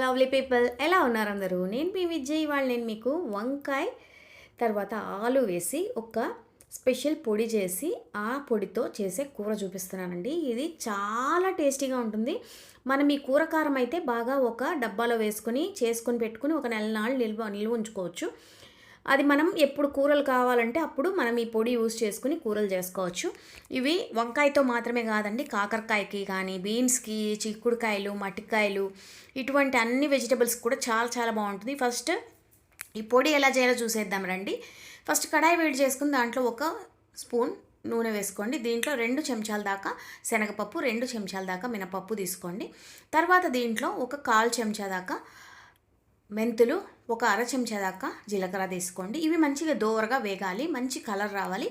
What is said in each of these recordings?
Lovely people, ఎలా ఉన్నారు అందరూ? నేను మీ విజయ్. ఇవాళ నేను మీకు వంకాయ తర్వాత ఆలు వేసి ఒక స్పెషల్ పొడి చేసి ఆ పొడితో చేసే కూర చూపిస్తున్నానండి. ఇది చాలా టేస్టీగా ఉంటుంది. మనం ఈ కూర కారం అయితే బాగా ఒక డబ్బాలో వేసుకొని చేసుకొని పెట్టుకుని ఒక నెల నాళ్ళు నిల్వ ఉంచుకోవచ్చు. అది మనం ఎప్పుడు కూరలు కావాలంటే అప్పుడు మనం ఈ పొడి యూజ్ చేసుకుని కూరలు చేసుకోవచ్చు. ఇవి వంకాయతో మాత్రమే కాదండి, కాకరకాయకి కానీ, బీన్స్కి, చిక్కుడుకాయలు, మట్టికాయలు, ఇటువంటి అన్ని వెజిటబుల్స్ కూడా చాలా చాలా బాగుంటుంది. ఫస్ట్ ఈ పొడి ఎలా చేయాలో చూసేద్దాం రండి. ఫస్ట్ కడాయి వేడి చేసుకుని దాంట్లో ఒక స్పూన్ నూనె వేసుకోండి. దీంట్లో 2 చెంచాల దాకా శనగపప్పు, 2 చెంచాల దాకా మినపప్పు తీసుకోండి. తర్వాత దీంట్లో ఒక 1/4 చెంచా దాకా మెంతులు, ఒక 1/2 చెంచా దాకా జీలకర్ర తీసుకోండి. ఇవి మంచిగా దోరగా వేగాలి, మంచి కలర్ రావాలి.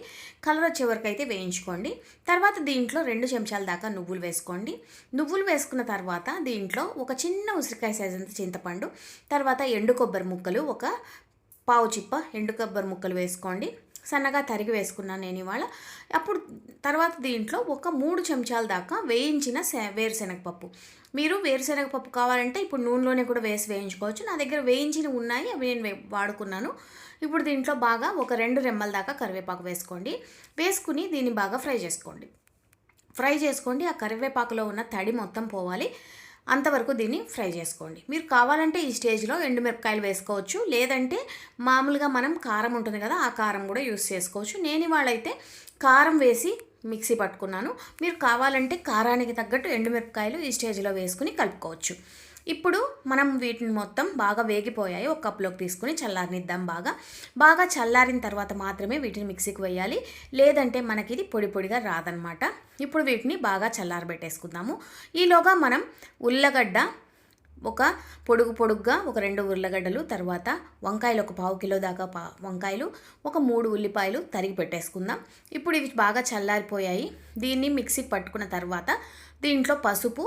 కలర్ వచ్చే వరకు అయితే వేయించుకోండి. తర్వాత దీంట్లో 2 చెంచాల దాకా నువ్వులు వేసుకోండి. నువ్వులు వేసుకున్న తర్వాత దీంట్లో ఒక చిన్న ఉసిరికాయ సైజ్ అంత చింతపండు, తర్వాత ఎండు కొబ్బరి ముక్కలు, ఒక పావు చిప్ప ఎండు కొబ్బరి ముక్కలు వేసుకోండి. సన్నగా తరిగి వేసుకున్నాను నేను ఇవాళ. అప్పుడు తర్వాత దీంట్లో ఒక 3 చెంచాల దాకా వేయించిన వేరుశనగపప్పు. మీరు వేరుశనగపప్పు కావాలంటే ఇప్పుడు నూనెలోనే కూడా వేసి వేయించుకోవచ్చు. నా దగ్గర వేయించినవి ఉన్నాయి, అవి నేను వాడుకున్నాను. ఇప్పుడు దీంట్లో బాగా ఒక 2 రెమ్మల దాకా కరివేపాకు వేసుకోండి. వేసుకుని దీన్ని బాగా ఫ్రై చేసుకోండి. ఆ కరివేపాకులో ఉన్న తడి మొత్తం పోవాలి, అంతవరకు దీన్ని ఫ్రై చేసుకోండి. మీరు కావాలంటే ఈ స్టేజ్లో ఎండుమిరపకాయలు వేసుకోవచ్చు, లేదంటే మామూలుగా మనం కారం ఉంటుంది కదా, ఆ కారం కూడా యూస్ చేసుకోవచ్చు. నేను ఇవాళైతే కారం వేసి మిక్సీ పట్టుకున్నాను. మీరు కావాలంటే కారానికి తగ్గట్టు ఎండుమిరపకాయలు ఈ స్టేజ్లో వేసుకుని కలుపుకోవచ్చు. ఇప్పుడు మనం వీటిని మొత్తం బాగా వేగిపోయాయి, ఒక కప్లోకి తీసుకుని చల్లారనిద్దాం. బాగా చల్లారిన తర్వాత మాత్రమే వీటిని మిక్సీకి వేయాలి, లేదంటే మనకి ఇది పొడి పొడిగా రాదనమాట. ఇప్పుడు వీటిని బాగా చల్లారబెట్టేసుకుందాము. ఈలోగా మనం ఉల్లగడ్డ ఒక పొడుగ్గా ఒక 2 ఉల్లగడ్డలు, తర్వాత వంకాయలు ఒక 1/2 కిలో దాకా వంకాయలు, ఒక 3 ఉల్లిపాయలు తరిగి పెట్టేసుకుందాం. ఇప్పుడు ఇవి బాగా చల్లారిపోయాయి. దీన్ని మిక్సీకి పట్టుకున్న తర్వాత దీంట్లో పసుపు,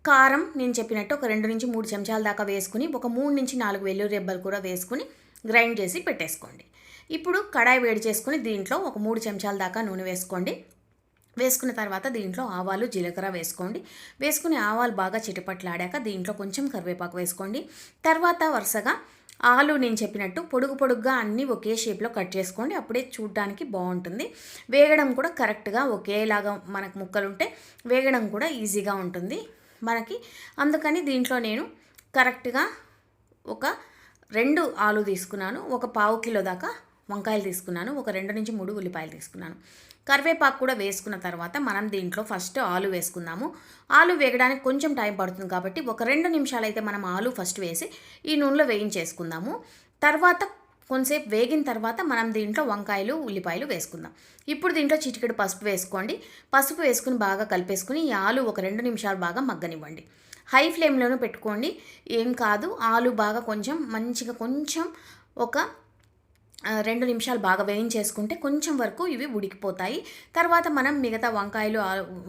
కారం నేను చెప్పినట్టు ఒక 2 నుంచి 3 చెంచాల దాకా వేసుకుని, ఒక 3 నుంచి 4 వెల్లుల్లి రెబ్బలు కూడా వేసుకుని గ్రైండ్ చేసి పెట్టేసుకోండి. ఇప్పుడు కడాయి వేడి చేసుకుని దీంట్లో ఒక 3 చెంచాల దాకా నూనె వేసుకోండి. వేసుకున్న తర్వాత దీంట్లో ఆవాలు, జీలకర్ర వేసుకుని ఆవాలు బాగా చిటపట్లాడాక దీంట్లో కొంచెం కరివేపాకు వేసుకోండి. తర్వాత వరుసగా ఆలు నేను చెప్పినట్టు పొడుగ్గా అన్నీ ఒకే షేప్లో కట్ చేసుకోండి, అప్పుడే చూడడానికి బాగుంటుంది. వేగడం కూడా కరెక్ట్గా ఒకేలాగా మనకు ముక్కలుంటే వేగడం కూడా ఈజీగా ఉంటుంది మనకి. అందుకని దీంట్లో నేను కరెక్ట్గా ఒక 2 ఆలు తీసుకున్నాను, ఒక 1/2 కిలో దాకా వంకాయలు తీసుకున్నాను, ఒక 2 నుంచి 3 ఉల్లిపాయలు తీసుకున్నాను. కరివేపాకు కూడా వేసుకున్న తర్వాత మనం దీంట్లో ఫస్ట్ ఆలు వేసుకుందాము. ఆలు వేగడానికి కొంచెం టైం పడుతుంది కాబట్టి ఒక 2 నిమిషాలు అయితే మనం ఆలు ఫస్ట్ వేసి ఈ నూనెలో వేయించేసుకుందాము. తర్వాత కొంతసేపు వేగిన తర్వాత మనం దీంట్లో వంకాయలు, ఉల్లిపాయలు వేసుకుందాం. ఇప్పుడు దీంట్లో చిటికెడు పసుపు వేసుకోండి. పసుపు వేసుకుని బాగా కలిపేసుకుని ఈ ఆలు ఒక 2 నిమిషాలు బాగా మగ్గనివ్వండి. హై ఫ్లేమ్లోనూ పెట్టుకోండి, ఏం కాదు. ఆలు బాగా మంచిగా ఒక 2 నిమిషాలు బాగా వేయించేసుకుంటే కొంచెం వరకు ఇవి ఉడికిపోతాయి. తర్వాత మనం మిగతా వంకాయలు,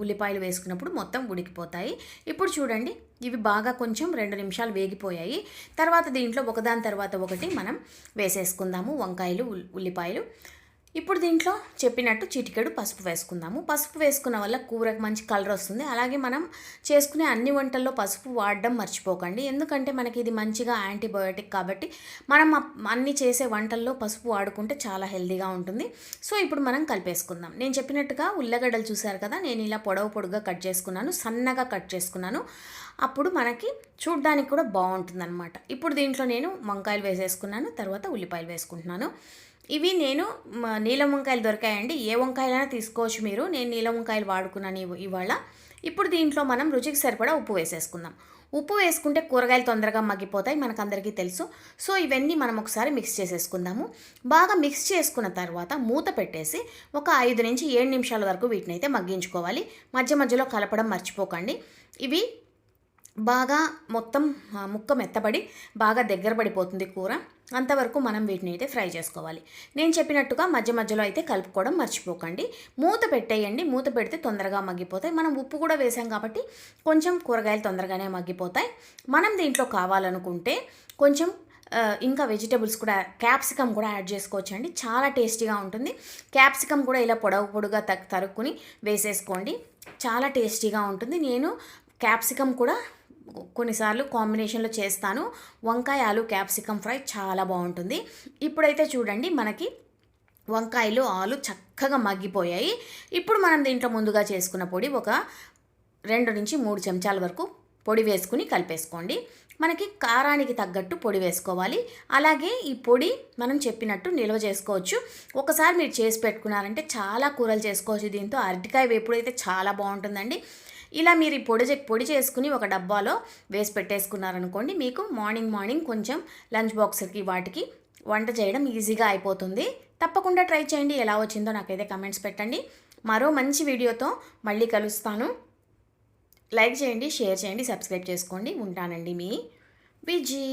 ఉల్లిపాయలు వేసుకున్నప్పుడు మొత్తం ఉడికిపోతాయి. ఇప్పుడు చూడండి, ఇవి బాగా 2 నిమిషాలు వేగిపోయాయి. తర్వాత దీంట్లో ఒకదాని తర్వాత ఒకటి మనం వేసేసుకుందాము వంకాయలు, ఉల్లిపాయలు. ఇప్పుడు దీంట్లో చెప్పినట్టు చిటికెడు పసుపు వేసుకుందాము. పసుపు వేసుకున్న వల్ల కూరకు మంచి కలర్ వస్తుంది. అలాగే మనం చేసుకునే అన్ని వంటల్లో పసుపు వాడడం మర్చిపోకండి, ఎందుకంటే మనకి ఇది మంచిగా యాంటీబయోటిక్ కాబట్టి మనం అన్ని చేసే వంటల్లో పసుపు వాడుకుంటే చాలా హెల్తీగా ఉంటుంది. సో ఇప్పుడు మనం కలిపేసుకుందాం. నేను చెప్పినట్టుగా ఉల్లగడ్డలు చూసారు కదా, నేను ఇలా పొడుగ్గా కట్ చేసుకున్నాను, సన్నగా కట్ చేసుకున్నాను. అప్పుడు మనకి చూడ్డానికి కూడా బాగుంటుంది అనమాట. ఇప్పుడు దీంట్లో నేను వంకాయలు వేసేసుకున్నాను, తర్వాత ఉల్లిపాయలు వేసుకుంటున్నాను. ఇవి నేను నీలం వంకాయలు దొరికాయండి, ఏ వంకాయలైనా తీసుకోవచ్చు మీరు. నేను నీలం వంకాయలు వాడుకున్నాను ఇవాళ. ఇప్పుడు దీంట్లో మనం రుచికి సరిపడా ఉప్పు వేసేసుకుందాం. ఉప్పు వేసుకుంటే కూరగాయలు తొందరగా మగ్గిపోతాయి, మనకందరికీ తెలుసు. సో ఇవన్నీ మనం ఒకసారి మిక్స్ చేసేసుకుందాము. బాగా మిక్స్ చేసుకున్న తర్వాత మూత పెట్టేసి ఒక 5 నుంచి 7 నిమిషాల వరకు వీటిని అయితే మగ్గించుకోవాలి. మధ్యలో కలపడం మర్చిపోకండి. ఇవి బాగా మొత్తం ముక్క మెత్తబడి బాగా దగ్గర పడిపోతుంది కూర, అంతవరకు మనం వీటిని అయితే ఫ్రై చేసుకోవాలి. నేను చెప్పినట్టుగా మధ్యలో అయితే కలుపుకోవడం మర్చిపోకండి. మూత పెట్టేయండి, మూత పెడితే తొందరగా మగ్గిపోతాయి. మనం ఉప్పు కూడా వేసాం కాబట్టి కొంచెం కూరగాయలు తొందరగానే మగ్గిపోతాయి. మనం దీంట్లో కావాలనుకుంటే కొంచెం ఇంకా వెజిటబుల్స్ కూడా, క్యాప్సికమ్ కూడా యాడ్ చేసుకోవచ్చండి, చాలా టేస్టీగా ఉంటుంది. క్యాప్సికమ్ కూడా ఇలా పొడుగా తరుక్కుని వేసేసుకోండి, చాలా టేస్టీగా ఉంటుంది. నేను క్యాప్సికమ్ కూడా కొన్నిసార్లు కాంబినేషన్లో చేస్తాను. వంకాయ ఆలు క్యాప్సికమ్ ఫ్రై చాలా బాగుంటుంది. ఇప్పుడైతే చూడండి మనకి వంకాయలు ఆలు చక్కగా మగ్గిపోయాయి. ఇప్పుడు మనం దీంట్లో ముందుగా చేసుకున్న పొడి ఒక 2 నుంచి 3 చెంచాల వరకు పొడి వేసుకుని కలిపేసుకోండి. మనకి కారానికి తగ్గట్టు పొడి వేసుకోవాలి. అలాగే ఈ పొడి మనం చెప్పినట్టు నిల్వ చేసుకోవచ్చు. ఒకసారి మీరు చేసి పెట్టుకున్నారంటే చాలా కూరలు చేసుకోవచ్చు దీంతో. అరటికాయ వేపుడు అయితే చాలా బాగుంటుందండి. ఇలా మీరు ఈ పొడి చేసుకుని ఒక డబ్బాలో వేసి పెట్టేసుకున్నారనుకోండి, మీకు మార్నింగ్ కొంచెం లంచ్ బాక్స్కి వాటికి వంట చేయడం ఈజీగా అయిపోతుంది. తప్పకుండా ట్రై చేయండి. ఎలా వచ్చిందో నాకైతే కమెంట్స్ పెట్టండి. మరో మంచి వీడియోతో మళ్ళీ కలుస్తాను. లైక్ చేయండి, షేర్ చేయండి, సబ్స్క్రైబ్ చేసుకోండి. ఉంటానండి మీ విజీ.